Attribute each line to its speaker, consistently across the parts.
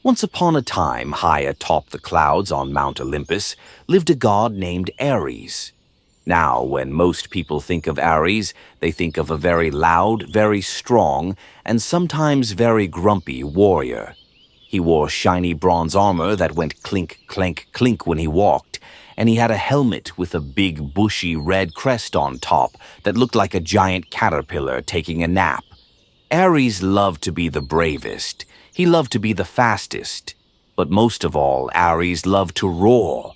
Speaker 1: Once upon a time, high atop the clouds on Mount Olympus, lived a god named Ares. Now, when most people think of Ares, they think of a very loud, very strong, and sometimes very grumpy warrior. He wore shiny bronze armor that went clink, clank, clink when he walked, and he had a helmet with a big, bushy red crest on top that looked like a giant caterpillar taking a nap. Ares loved to be the bravest. He loved to be the fastest. But most of all, Ares loved to roar.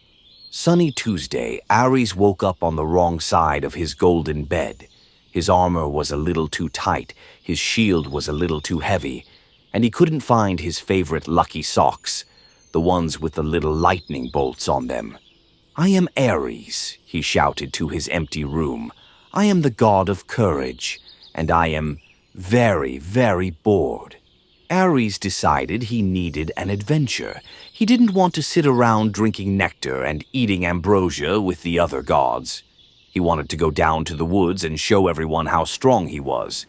Speaker 1: Sunny Tuesday, Ares woke up on the wrong side of his golden bed. His armor was a little too tight, his shield was a little too heavy, and he couldn't find his favorite lucky socks, the ones with the little lightning bolts on them. "I am Ares," he shouted to his empty room. "I am the god of courage, and I am very, very bored." Ares decided he needed an adventure. He didn't want to sit around drinking nectar and eating ambrosia with the other gods. He wanted to go down to the woods and show everyone how strong he was.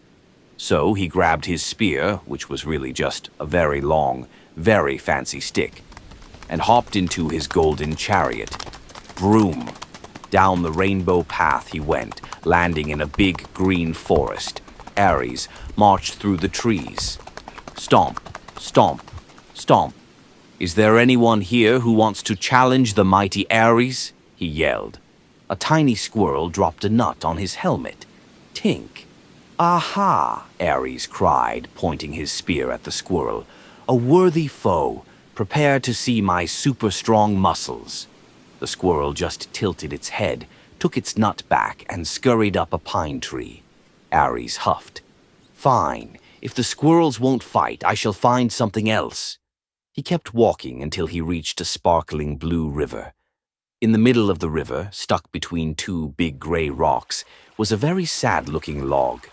Speaker 1: So he grabbed his spear, which was really just a very long, very fancy stick, and hopped into his golden chariot. Vroom! Down the rainbow path he went, landing in a big green forest. Ares marched through the trees. Stomp, stomp, stomp. "Is there anyone here who wants to challenge the mighty Ares?" he yelled. A tiny squirrel dropped a nut on his helmet. Tink. "Aha!" Ares cried, pointing his spear at the squirrel. "A worthy foe. Prepare to see my super-strong muscles." The squirrel just tilted its head, took its nut back, and scurried up a pine tree. Ares huffed. "Fine. If the squirrels won't fight, I shall find something else." He kept walking until he reached a sparkling blue river. In the middle of the river, stuck between two big gray rocks, was a very sad-looking log.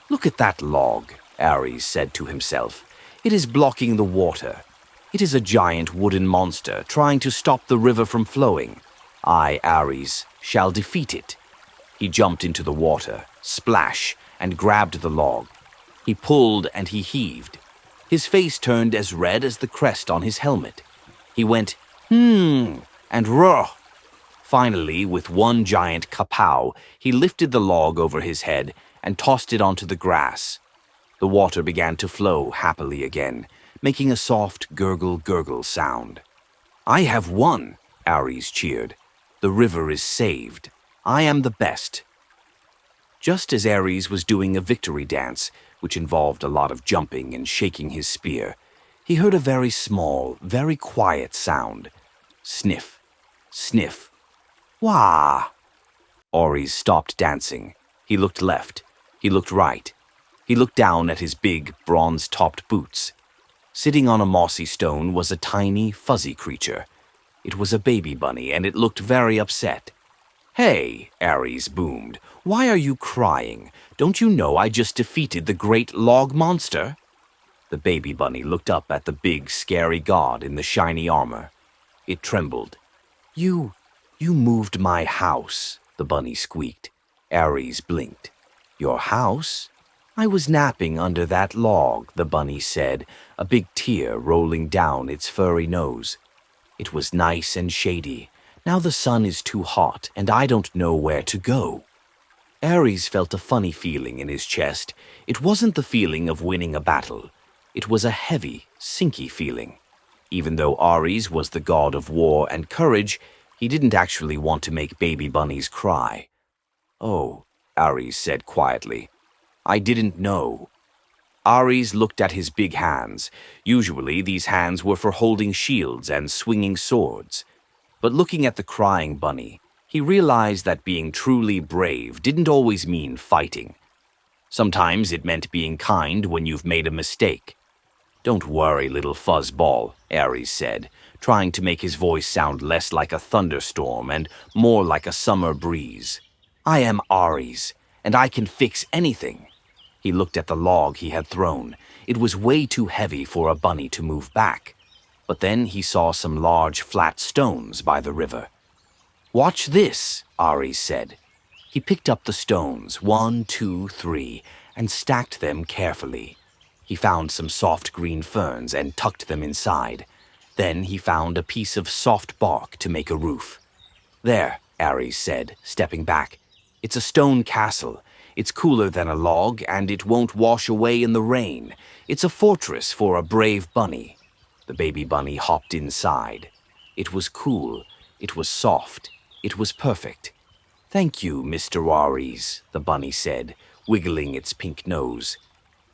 Speaker 1: "Look at that log," Ares said to himself. "It is blocking the water. It is a giant wooden monster trying to stop the river from flowing. I, Ares, shall defeat it." He jumped into the water, splash, and grabbed the log. He pulled and he heaved. His face turned as red as the crest on his helmet. He went, and roar. Finally, with one giant kapow, he lifted the log over his head and tossed it onto the grass. The water began to flow happily again, making a soft gurgle-gurgle sound. "I have won," Ares cheered. "The river is saved. I am the best." Just as Ares was doing a victory dance, which involved a lot of jumping and shaking his spear, he heard a very small, very quiet sound. Sniff, sniff, wah! Ares stopped dancing. He looked left. He looked right. He looked down at his big, bronze-topped boots. Sitting on a mossy stone was a tiny, fuzzy creature. It was a baby bunny, and it looked very upset. "Hey," Ares boomed, "why are you crying? Don't you know I just defeated the great log monster?" The baby bunny looked up at the big, scary god in the shiny armor. It trembled. You moved my house," the bunny squeaked. Ares blinked. "Your house?" "I was napping under that log," the bunny said, a big tear rolling down its furry nose. "It was nice and shady. Now the sun is too hot, and I don't know where to go." Ares felt a funny feeling in his chest. It wasn't the feeling of winning a battle. It was a heavy, sinky feeling. Even though Ares was the god of war and courage, he didn't actually want to make baby bunnies cry. "Oh," Ares said quietly. "I didn't know." Ares looked at his big hands. Usually these hands were for holding shields and swinging swords. But looking at the crying bunny, he realized that being truly brave didn't always mean fighting. Sometimes it meant being kind when you've made a mistake. "Don't worry, little fuzzball," Ares said, trying to make his voice sound less like a thunderstorm and more like a summer breeze. "I am Ares, and I can fix anything." He looked at the log he had thrown. It was way too heavy for a bunny to move back. But then he saw some large flat stones by the river. "Watch this," Ares said. He picked up the stones, 1, 2, 3, and stacked them carefully. He found some soft green ferns and tucked them inside. Then he found a piece of soft bark to make a roof. "There," Ares said, stepping back. "It's a stone castle. It's cooler than a log, and it won't wash away in the rain. It's a fortress for a brave bunny." The baby bunny hopped inside. It was cool. It was soft. It was perfect. "Thank you, Mr. Ares," the bunny said, wiggling its pink nose.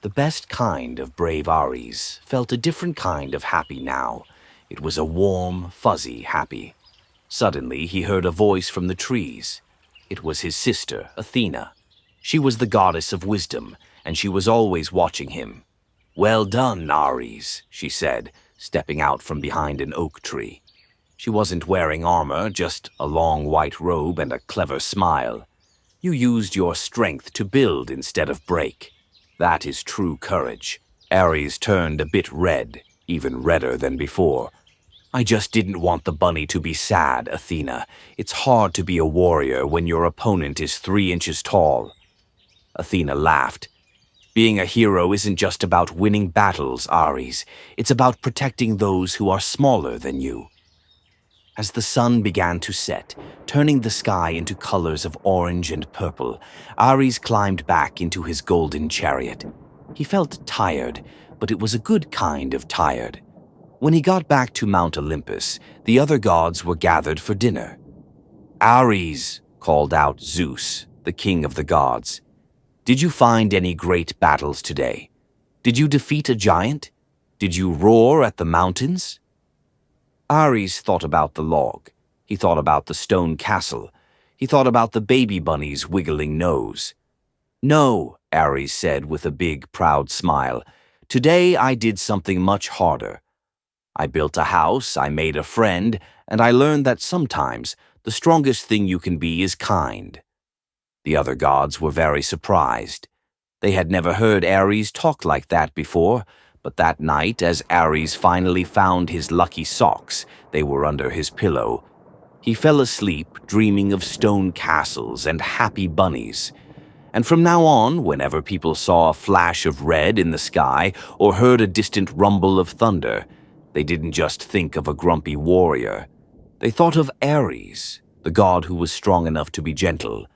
Speaker 1: The best kind of brave Ares felt a different kind of happy now. It was a warm, fuzzy happy. Suddenly, he heard a voice from the trees. It was his sister, Athena. She was the goddess of wisdom, and she was always watching him. "Well done, Ares," she said, stepping out from behind an oak tree. She wasn't wearing armor, just a long white robe and a clever smile. "You used your strength to build instead of break. That is true courage." Ares turned a bit red, even redder than before. "I just didn't want the bunny to be sad, Athena. It's hard to be a warrior when your opponent is 3 inches tall." Athena laughed. "Being a hero isn't just about winning battles, Ares. It's about protecting those who are smaller than you." As the sun began to set, turning the sky into colors of orange and purple, Ares climbed back into his golden chariot. He felt tired, but it was a good kind of tired. When he got back to Mount Olympus, the other gods were gathered for dinner. "Ares," called out Zeus, the king of the gods, "did you find any great battles today? Did you defeat a giant? Did you roar at the mountains?" Ares thought about the log. He thought about the stone castle. He thought about the baby bunny's wiggling nose. "No," Ares said with a big, proud smile. "Today I did something much harder. I built a house, I made a friend, and I learned that sometimes the strongest thing you can be is kind." The other gods were very surprised. They had never heard Ares talk like that before, but that night, as Ares finally found his lucky socks, they were under his pillow. He fell asleep dreaming of stone castles and happy bunnies. And from now on, whenever people saw a flash of red in the sky or heard a distant rumble of thunder, they didn't just think of a grumpy warrior. They thought of Ares, the god who was strong enough to be gentle,